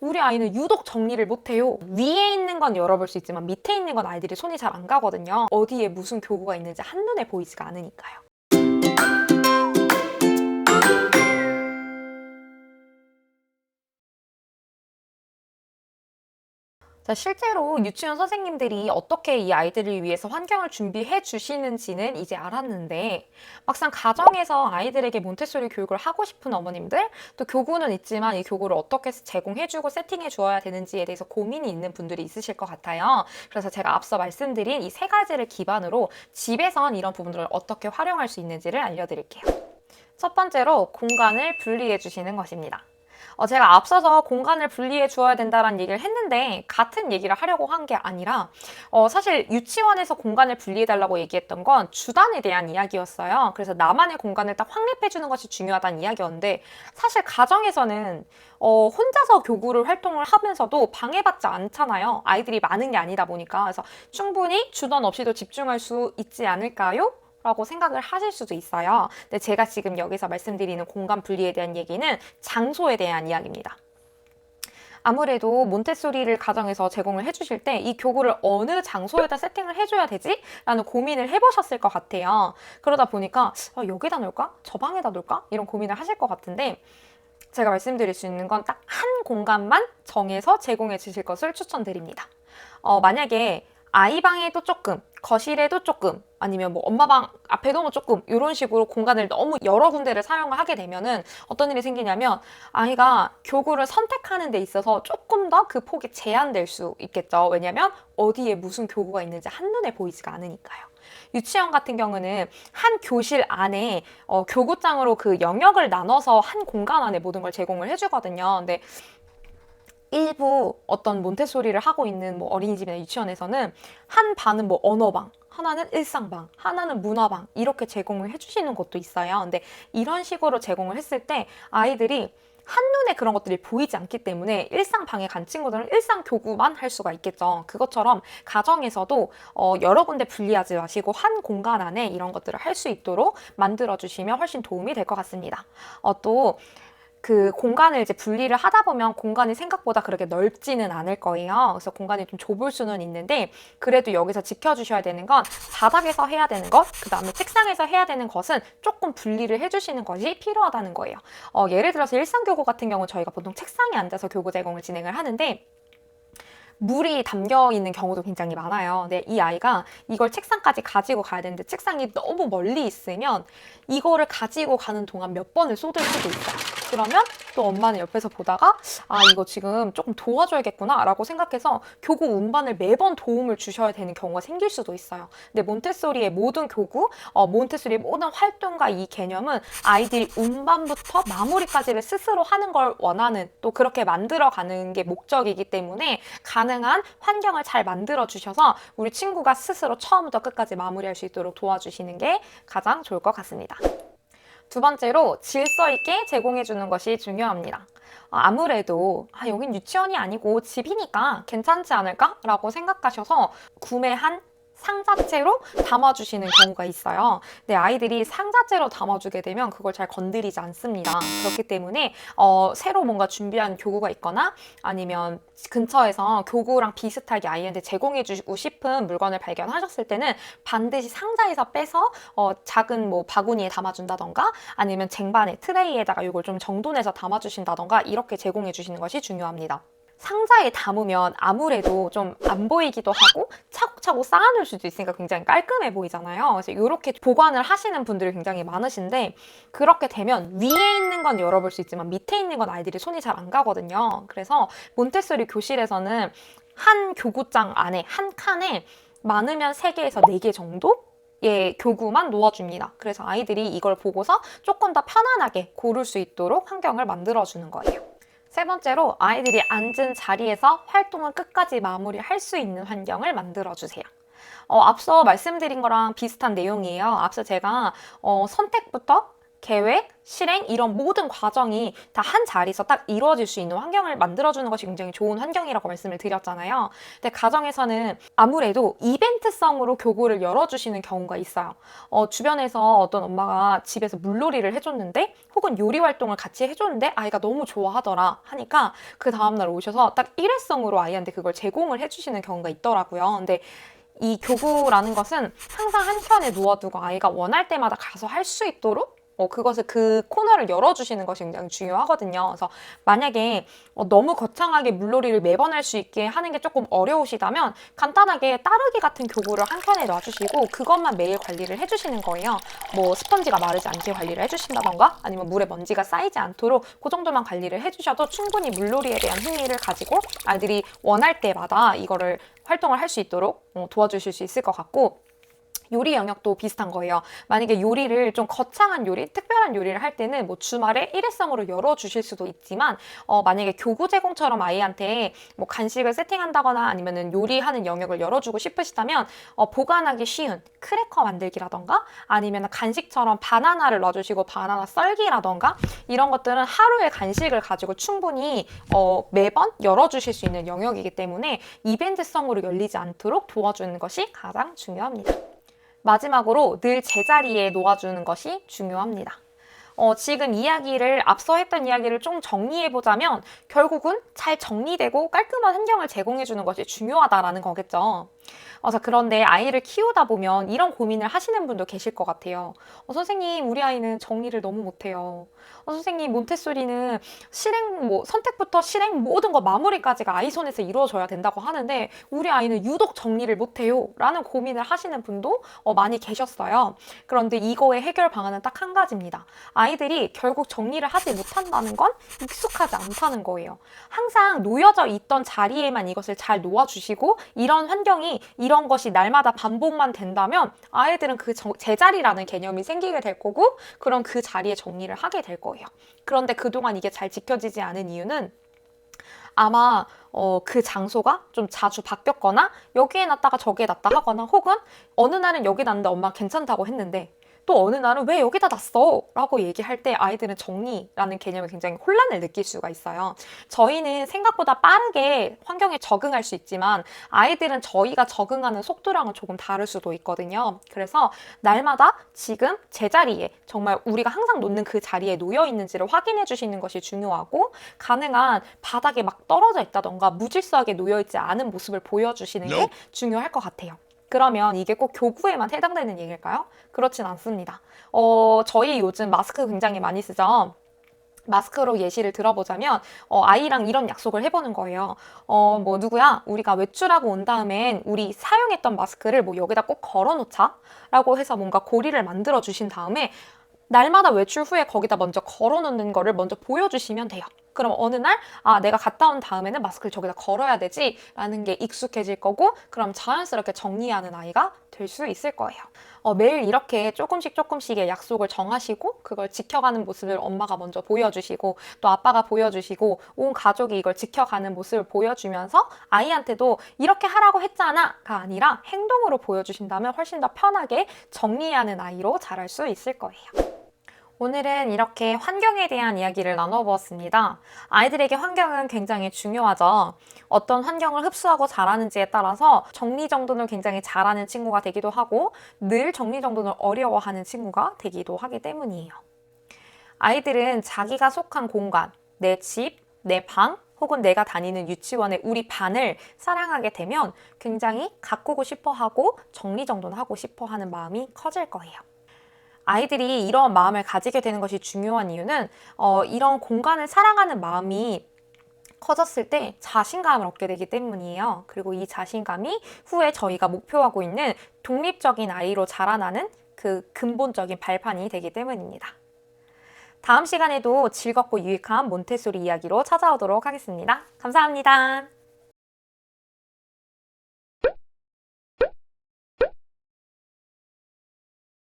우리 아이는 유독 정리를 못해요. 위에 있는 건 열어볼 수 있지만 밑에 있는 건 아이들이 손이 잘 안 가거든요. 어디에 무슨 교구가 있는지 한눈에 보이지가 않으니까요. 자, 실제로 유치원 선생님들이 어떻게 이 아이들을 위해서 환경을 준비해 주시는지는 이제 알았는데, 막상 가정에서 아이들에게 몬테소리 교육을 하고 싶은 어머님들, 또 교구는 있지만 이 교구를 어떻게 제공해주고 세팅해 주어야 되는지에 대해서 고민이 있는 분들이 있으실 것 같아요. 그래서 제가 앞서 말씀드린 이 세 가지를 기반으로 집에선 이런 부분들을 어떻게 활용할 수 있는지를 알려드릴게요. 첫 번째로 공간을 분리해 주시는 것입니다. 제가 앞서서 공간을 분리해 주어야 된다는 얘기를 했는데 같은 얘기를 하려고 한 게 아니라 사실 유치원에서 공간을 분리해 달라고 얘기했던 건 주단에 대한 이야기였어요. 그래서 나만의 공간을 딱 확립해 주는 것이 중요하다는 이야기였는데 사실 가정에서는 혼자서 교구를 활동을 하면서도 방해받지 않잖아요. 아이들이 많은 게 아니다 보니까. 그래서 충분히 주단 없이도 집중할 수 있지 않을까요? 라고 생각을 하실 수도 있어요. 근데 제가 지금 여기서 말씀드리는 공간 분리에 대한 얘기는 장소에 대한 이야기입니다. 아무래도 몬테소리를 가정에서 제공을 해주실 때 이 교구를 어느 장소에다 세팅을 해줘야 되지? 라는 고민을 해보셨을 것 같아요. 그러다 보니까 여기다 놓을까? 저 방에다 놓을까? 이런 고민을 하실 것 같은데 제가 말씀드릴 수 있는 건 딱 한 공간만 정해서 제공해 주실 것을 추천드립니다. 만약에 아이 방에도 조금, 거실에도 조금, 아니면 뭐 엄마 방 앞에도 뭐 조금 이런 식으로 공간을 너무 여러 군데를 사용을 하게 되면은 어떤 일이 생기냐면 아이가 교구를 선택하는 데 있어서 조금 더 그 폭이 제한될 수 있겠죠. 왜냐면 어디에 무슨 교구가 있는지 한눈에 보이지가 않으니까요. 유치원 같은 경우는 한 교실 안에 교구장으로 그 영역을 나눠서 한 공간 안에 모든 걸 제공을 해주거든요. 근데 일부 어떤 몬테소리를 하고 있는 뭐 어린이집이나 유치원에서는 한 반은 뭐 언어방, 하나는 일상방, 하나는 문화방 이렇게 제공을 해주시는 곳도 있어요. 근데 이런 식으로 제공을 했을 때 아이들이 한눈에 그런 것들이 보이지 않기 때문에 일상방에 간 친구들은 일상 교구만 할 수가 있겠죠. 그것처럼 가정에서도 여러 군데 분리하지 마시고 한 공간 안에 이런 것들을 할 수 있도록 만들어 주시면 훨씬 도움이 될 것 같습니다. 또 그 공간을 이제 분리를 하다 보면 공간이 생각보다 그렇게 넓지는 않을 거예요. 그래서 공간이 좀 좁을 수는 있는데 그래도 여기서 지켜주셔야 되는 건 바닥에서 해야 되는 것, 그 다음에 책상에서 해야 되는 것은 조금 분리를 해주시는 것이 필요하다는 거예요. 예를 들어서 일상교구 같은 경우는 저희가 보통 책상에 앉아서 교구 제공을 진행을 하는데 물이 담겨 있는 경우도 굉장히 많아요. 근데 이 아이가 이걸 책상까지 가지고 가야 되는데 책상이 너무 멀리 있으면 이거를 가지고 가는 동안 몇 번을 쏟을 수도 있어요. 그러면 또 엄마는 옆에서 보다가 이거 지금 조금 도와줘야겠구나 라고 생각해서 교구 운반을 매번 도움을 주셔야 되는 경우가 생길 수도 있어요. 근데 몬테소리의 모든 교구, 몬테소리의 모든 활동과 이 개념은 아이들이 운반부터 마무리까지를 스스로 하는 걸 원하는 또 그렇게 만들어가는 게 목적이기 때문에 가능한 환경을 잘 만들어 주셔서 우리 친구가 스스로 처음부터 끝까지 마무리할 수 있도록 도와주시는 게 가장 좋을 것 같습니다. 두 번째로 질서 있게 제공해 주는 것이 중요합니다. 아무래도 여긴 유치원이 아니고 집이니까 괜찮지 않을까? 라고 생각하셔서 구매한 상자째로 담아주시는 경우가 있어요. 근데 아이들이 상자째로 담아주게 되면 그걸 잘 건드리지 않습니다. 그렇기 때문에 새로 뭔가 준비한 교구가 있거나 아니면 근처에서 교구랑 비슷하게 아이한테 제공해주고 싶은 물건을 발견하셨을 때는 반드시 상자에서 빼서 작은 뭐 바구니에 담아준다던가 아니면 쟁반에 트레이에다가 이걸 좀 정돈해서 담아주신다던가 이렇게 제공해주시는 것이 중요합니다. 상자에 담으면 아무래도 좀 안 보이기도 하고 차곡차곡 쌓아놓을 수도 있으니까 굉장히 깔끔해 보이잖아요. 그래서 이렇게 보관을 하시는 분들이 굉장히 많으신데 그렇게 되면 위에 있는 건 열어볼 수 있지만 밑에 있는 건 아이들이 손이 잘 안 가거든요. 그래서 몬테소리 교실에서는 한 교구장 안에 한 칸에 많으면 3개에서 4개 정도? 의 교구만 놓아줍니다. 그래서 아이들이 이걸 보고서 조금 더 편안하게 고를 수 있도록 환경을 만들어주는 거예요. 세 번째로 아이들이 앉은 자리에서 활동을 끝까지 마무리할 수 있는 환경을 만들어주세요. 앞서 말씀드린 거랑 비슷한 내용이에요. 앞서 제가 선택부터 계획, 실행 이런 모든 과정이 다 한 자리에서 딱 이루어질 수 있는 환경을 만들어주는 것이 굉장히 좋은 환경이라고 말씀을 드렸잖아요. 근데 가정에서는 아무래도 이벤트성으로 교구를 열어주시는 경우가 있어요. 주변에서 어떤 엄마가 집에서 물놀이를 해줬는데 혹은 요리 활동을 같이 해줬는데 아이가 너무 좋아하더라 하니까 그 다음날 오셔서 딱 일회성으로 아이한테 그걸 제공을 해주시는 경우가 있더라고요. 근데 이 교구라는 것은 항상 한 켠에 놓아두고 아이가 원할 때마다 가서 할 수 있도록 그것을 그 코너를 열어주시는 것이 굉장히 중요하거든요. 그래서 만약에 너무 거창하게 물놀이를 매번 할 수 있게 하는 게 조금 어려우시다면 간단하게 따르기 같은 교구를 한 켠에 놔주시고 그것만 매일 관리를 해주시는 거예요. 뭐 스펀지가 마르지 않게 관리를 해주신다던가 아니면 물에 먼지가 쌓이지 않도록 그 정도만 관리를 해주셔도 충분히 물놀이에 대한 흥미를 가지고 아이들이 원할 때마다 이거를 활동을 할 수 있도록 도와주실 수 있을 것 같고 요리 영역도 비슷한 거예요. 만약에 요리를 좀 거창한 요리, 특별한 요리를 할 때는 뭐 주말에 일회성으로 열어주실 수도 있지만 만약에 교구 제공처럼 아이한테 뭐 간식을 세팅한다거나 아니면은 요리하는 영역을 열어주고 싶으시다면 보관하기 쉬운 크래커 만들기라던가 아니면 간식처럼 바나나를 놔주시고 바나나 썰기라던가 이런 것들은 하루의 간식을 가지고 충분히 매번 열어주실 수 있는 영역이기 때문에 이벤트성으로 열리지 않도록 도와주는 것이 가장 중요합니다. 마지막으로 늘 제자리에 놓아주는 것이 중요합니다. 지금 앞서 했던 이야기를 좀 정리해보자면 결국은 잘 정리되고 깔끔한 환경을 제공해주는 것이 중요하다라는 거겠죠. 그런데 아이를 키우다 보면 이런 고민을 하시는 분도 계실 것 같아요. 선생님, 우리 아이는 정리를 너무 못해요. 선생님, 몬테소리는 선택부터 실행 모든 거 마무리까지가 아이 손에서 이루어져야 된다고 하는데 우리 아이는 유독 정리를 못해요. 라는 고민을 하시는 분도 많이 계셨어요. 그런데 이거의 해결 방안은 딱 한 가지입니다. 아이들이 결국 정리를 하지 못한다는 건 익숙하지 않다는 거예요. 항상 놓여져 있던 자리에만 이것을 잘 놓아주시고 이런 환경이 이런 것이 날마다 반복만 된다면 아이들은 그 제자리라는 개념이 생기게 될 거고 그럼 그 자리에 정리를 하게 될 거예요. 그런데 그동안 이게 잘 지켜지지 않은 이유는 아마 그 장소가 좀 자주 바뀌었거나 여기에 놨다가 저기에 놨다 하거나 혹은 어느 날은 여기 놨는데 엄마가 괜찮다고 했는데 또 어느 날은 왜 여기다 놨어? 라고 얘기할 때 아이들은 정리라는 개념에 굉장히 혼란을 느낄 수가 있어요. 저희는 생각보다 빠르게 환경에 적응할 수 있지만 아이들은 저희가 적응하는 속도랑은 조금 다를 수도 있거든요. 그래서 날마다 지금 제자리에 정말 우리가 항상 놓는 그 자리에 놓여 있는지를 확인해 주시는 것이 중요하고 가능한 바닥에 막 떨어져 있다던가 무질서하게 놓여 있지 않은 모습을 보여주시는 게 중요할 것 같아요. 그러면 이게 꼭 교구에만 해당되는 얘기일까요? 그렇진 않습니다. 저희 요즘 마스크 굉장히 많이 쓰죠. 마스크로 예시를 들어보자면 아이랑 이런 약속을 해보는 거예요. 누구야? 우리가 외출하고 온 다음엔 우리 사용했던 마스크를 뭐 여기다 꼭 걸어놓자 라고 해서 뭔가 고리를 만들어 주신 다음에 날마다 외출 후에 거기다 먼저 걸어놓는 거를 먼저 보여주시면 돼요. 그럼 어느 날 내가 갔다 온 다음에는 마스크를 저기다 걸어야 되지 라는 게 익숙해질 거고 그럼 자연스럽게 정리하는 아이가 될 수 있을 거예요. 매일 이렇게 조금씩의 약속을 정하시고 그걸 지켜가는 모습을 엄마가 먼저 보여주시고 또 아빠가 보여주시고 온 가족이 이걸 지켜가는 모습을 보여주면서 아이한테도 이렇게 하라고 했잖아가 아니라 행동으로 보여주신다면 훨씬 더 편하게 정리하는 아이로 자랄 수 있을 거예요. 오늘은 이렇게 환경에 대한 이야기를 나눠보았습니다. 아이들에게 환경은 굉장히 중요하죠. 어떤 환경을 흡수하고 자라는지에 따라서 정리정돈을 굉장히 잘하는 친구가 되기도 하고 늘 정리정돈을 어려워하는 친구가 되기도 하기 때문이에요. 아이들은 자기가 속한 공간, 내 집, 내 방, 혹은 내가 다니는 유치원의 우리 반을 사랑하게 되면 굉장히 가꾸고 싶어하고 정리정돈하고 싶어하는 마음이 커질 거예요. 아이들이 이런 마음을 가지게 되는 것이 중요한 이유는 이런 공간을 사랑하는 마음이 커졌을 때 자신감을 얻게 되기 때문이에요. 그리고 이 자신감이 후에 저희가 목표하고 있는 독립적인 아이로 자라나는 그 근본적인 발판이 되기 때문입니다. 다음 시간에도 즐겁고 유익한 몬테소리 이야기로 찾아오도록 하겠습니다. 감사합니다.